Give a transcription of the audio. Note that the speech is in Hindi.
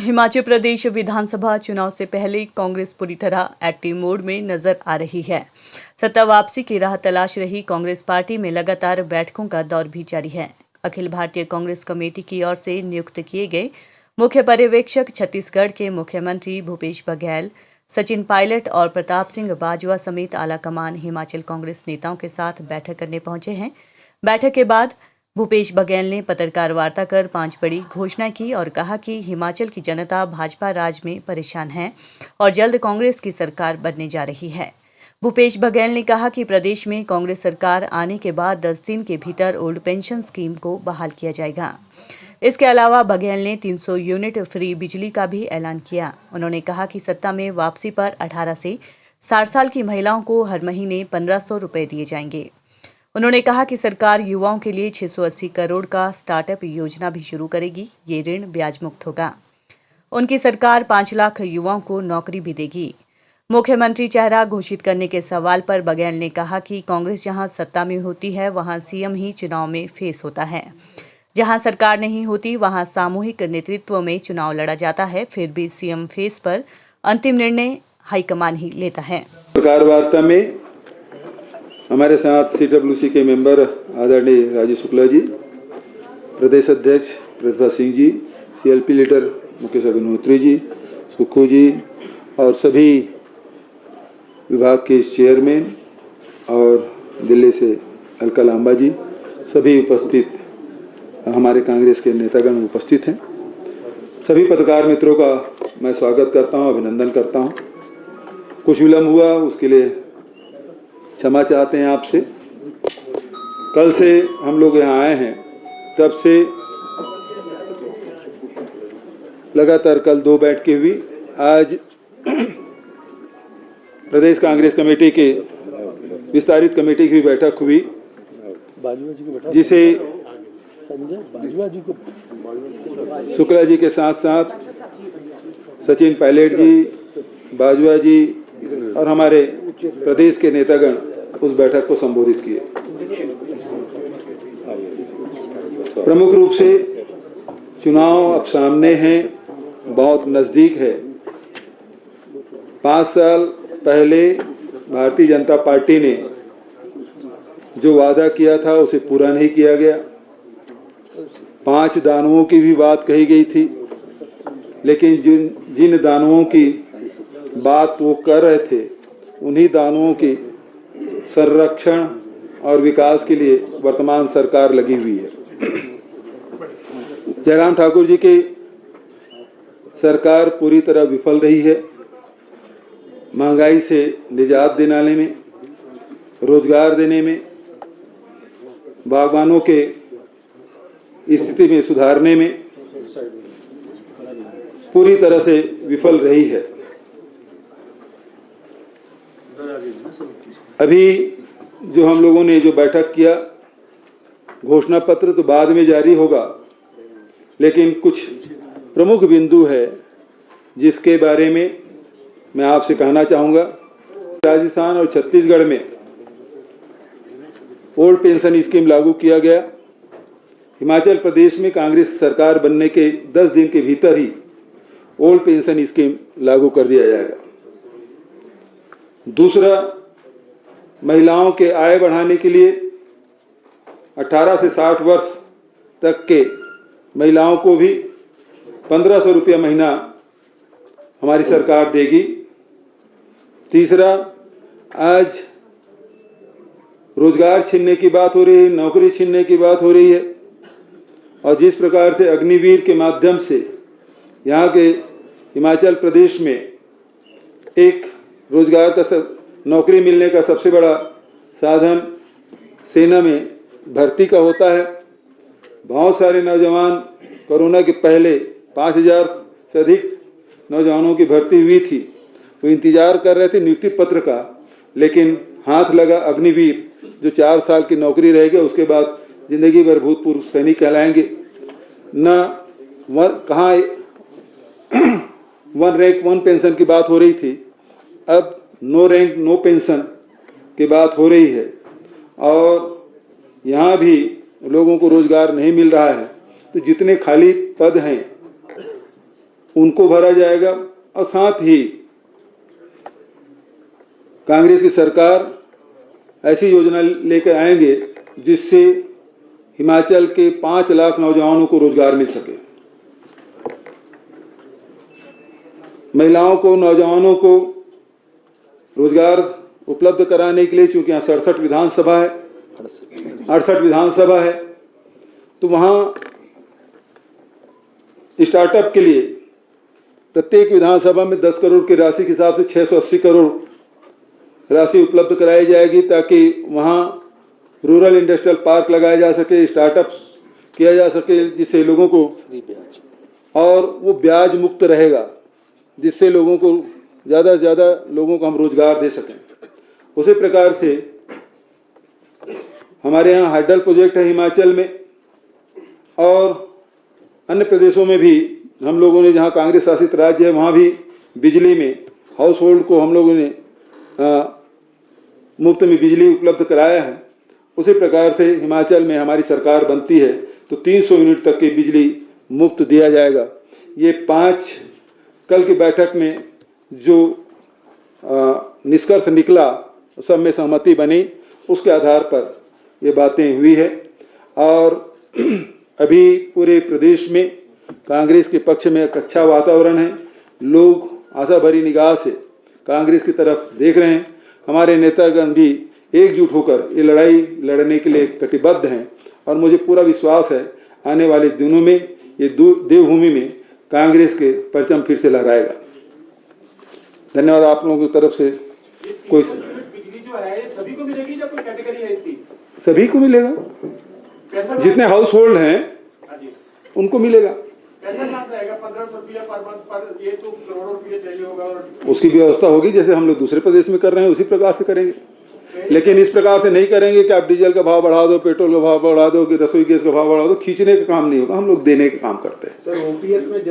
हिमाचल प्रदेश विधानसभा चुनाव से पहले कांग्रेस पूरी तरह एक्टिव मोड में नजर आ रही है। सत्ता वापसी की राह तलाश रही कांग्रेस पार्टी में लगातार बैठकों का दौर भी जारी है। अखिल भारतीय कांग्रेस कमेटी की ओर से नियुक्त किए गए मुख्य पर्यवेक्षक छत्तीसगढ़ के मुख्यमंत्री भूपेश बघेल, सचिन पायलट और प्रताप सिंह बाजवा समेत आलाकमान हिमाचल कांग्रेस नेताओं के साथ बैठक करने पहुंचे हैं। बैठक के बाद भूपेश बघेल ने पत्रकार वार्ता कर 5 बड़ी घोषणा की और कहा कि हिमाचल की जनता भाजपा राज में परेशान है और जल्द कांग्रेस की सरकार बनने जा रही है। भूपेश बघेल ने कहा कि प्रदेश में कांग्रेस सरकार आने के बाद 10 दिन के भीतर ओल्ड पेंशन स्कीम को बहाल किया जाएगा। इसके अलावा बघेल ने 300 यूनिट फ्री बिजली का भी ऐलान किया। उन्होंने कहा कि सत्ता में वापसी पर 18 से 60 साल की महिलाओं को हर महीने 1500 रुपए दिए जाएंगे। उन्होंने कहा कि सरकार युवाओं के लिए 680 करोड़ का स्टार्टअप योजना भी शुरू करेगी। ये ऋण ब्याज मुक्त होगा। उनकी सरकार 5 लाख युवाओं को नौकरी भी देगी। मुख्यमंत्री चेहरा घोषित करने के सवाल पर बघेल ने कहा कि कांग्रेस जहां सत्ता में होती है वहां सीएम ही चुनाव में फेस होता है। जहां सरकार नहीं होती वहां सामूहिक नेतृत्व में चुनाव लड़ा जाता है। फिर भी सीएम फेस पर अंतिम निर्णय हाईकमान ही लेता है। पत्रकार वार्ता में हमारे साथ सीडब्ल्यूसी के मेंबर आदरणीय राजीव शुक्ला जी, प्रदेश अध्यक्ष प्रतिभा सिंह जी, सीएलपी लीडर मुकेश अग्निहोत्री जी, सुक्खू जी और सभी विभाग के चेयरमैन और दिल्ली से अलका लांबा जी, सभी उपस्थित हमारे कांग्रेस के नेतागण उपस्थित हैं। सभी पत्रकार मित्रों का मैं स्वागत करता हूं, अभिनंदन करता हूं। कुछ विलम्ब हुआ उसके लिए क्षमा चाहते हैं आपसे। कल से हम लोग यहाँ आए हैं, तब से लगातार कल 2 बैठकें हुई। आज प्रदेश कांग्रेस कमेटी के विस्तारित कमेटी की बैठक हुई, जिसे शुक्ला जी के साथ साथ सचिन पायलट जी, बाजवा जी और हमारे प्रदेश के नेतागण उस बैठक को संबोधित किए। प्रमुख रूप से चुनाव अब सामने हैं, बहुत नजदीक है। 5 साल पहले भारतीय जनता पार्टी ने जो वादा किया था उसे पूरा नहीं किया गया। 5 दानवों की भी बात कही गई थी, लेकिन जिन दानवों की बात वो कर रहे थे उन्हीं दानवों की संरक्षण और विकास के लिए वर्तमान सरकार लगी हुई है। जयराम ठाकुर जी की सरकार पूरी तरह विफल रही है। महंगाई से निजात दिलाने में, रोजगार देने में, बागवानों के स्थिति में सुधारने में पूरी तरह से विफल रही है। अभी जो हम लोगों ने जो बैठक किया, घोषणा पत्र तो बाद में जारी होगा, लेकिन कुछ प्रमुख बिंदु है जिसके बारे में मैं आपसे कहना चाहूँगा। राजस्थान और छत्तीसगढ़ में ओल्ड पेंशन स्कीम लागू किया गया। हिमाचल प्रदेश में कांग्रेस सरकार बनने के 10 दिन के भीतर ही ओल्ड पेंशन स्कीम लागू कर दिया जाएगा। दूसरा, महिलाओं के आय बढ़ाने के लिए 18 से 60 वर्ष तक के महिलाओं को भी 1500 रुपया महीना हमारी सरकार देगी। तीसरा, आज रोजगार छीनने की बात हो रही है, नौकरी छीनने की बात हो रही है, और जिस प्रकार से अग्निवीर के माध्यम से यहाँ के हिमाचल प्रदेश में एक रोजगार का नौकरी मिलने का सबसे बड़ा साधन सेना में भर्ती का होता है। बहुत सारे नौजवान कोरोना के पहले 5000 से अधिक नौजवानों की भर्ती हुई थी। वो इंतजार कर रहे थे नियुक्ति पत्र का, लेकिन हाथ लगा अग्निवीर, जो 4 साल की नौकरी रहेगी, उसके बाद जिंदगी भर भूतपूर्व सैनिक कहलाएंगे। न कहाँ 1 रैंक 1 पेंशन की बात हो रही थी, अब नो रैंक नो पेंशन की बात हो रही है, और यहाँ भी लोगों को रोजगार नहीं मिल रहा है। तो जितने खाली पद हैं उनको भरा जाएगा। और साथ ही कांग्रेस की सरकार ऐसी योजना लेकर आएंगे जिससे हिमाचल के 5 लाख नौजवानों को रोजगार मिल सके। महिलाओं को, नौजवानों को रोजगार उपलब्ध कराने के लिए, चूंकि यहाँ 67 विधानसभा है, 68 विधानसभा है, तो वहाँ स्टार्टअप के लिए प्रत्येक विधानसभा में 10 करोड़ की राशि के हिसाब से 680 करोड़ राशि उपलब्ध कराई जाएगी, ताकि वहाँ रूरल इंडस्ट्रियल पार्क लगाया जा सके, स्टार्टअप किया जा सके, जिससे लोगों को और वो ब्याज मुक्त रहेगा, जिससे लोगों को ज़्यादा से ज़्यादा लोगों को हम रोजगार दे सकें। उसी प्रकार से हमारे यहाँ हाइडल प्रोजेक्ट है हिमाचल में, और अन्य प्रदेशों में भी हम लोगों ने, जहाँ कांग्रेस शासित राज्य है, वहाँ भी बिजली में हाउस होल्ड को हम लोगों ने मुफ्त में बिजली उपलब्ध कराया है। उसी प्रकार से हिमाचल में हमारी सरकार बनती है तो 300 यूनिट तक की बिजली मुफ्त दिया जाएगा। ये 5 कल की बैठक में जो निष्कर्ष निकला, सब में सहमति बनी, उसके आधार पर ये बातें हुई है। और अभी पूरे प्रदेश में कांग्रेस के पक्ष में एक अच्छा वातावरण है। लोग आशा भरी निगाह से कांग्रेस की तरफ देख रहे हैं। हमारे नेतागण भी एकजुट होकर ये लड़ाई लड़ने के लिए कटिबद्ध हैं, और मुझे पूरा विश्वास है आने वाले दिनों में ये देवभूमि में कांग्रेस के परचम फिर से लहराएगा। धन्यवाद आप लोगों की तरफ से। कोई बिजली जो है सभी को मिलेगी या कोई कैटेगरी है इसकी? सभी को मिलेगा, जितने हाउस होल्ड हैं उनको मिलेगा। पैसा कहाँ से आएगा? 1500 रुपया पर मंथ पर, ये तो करोड़ों रुपये चाहिए होगा। और उसकी व्यवस्था होगी, जैसे हम लोग दूसरे प्रदेश में कर रहे हैं उसी प्रकार से करेंगे, लेकिन इस प्रकार से नहीं करेंगे कि आप डीजल का भाव बढ़ा दो, पेट्रोल का भाव बढ़ा दो, कि रसोई गैस का भाव बढ़ा दो। खींचने का काम नहीं होगा, हम लोग देने का काम करते हैं। सर, ओपीएस में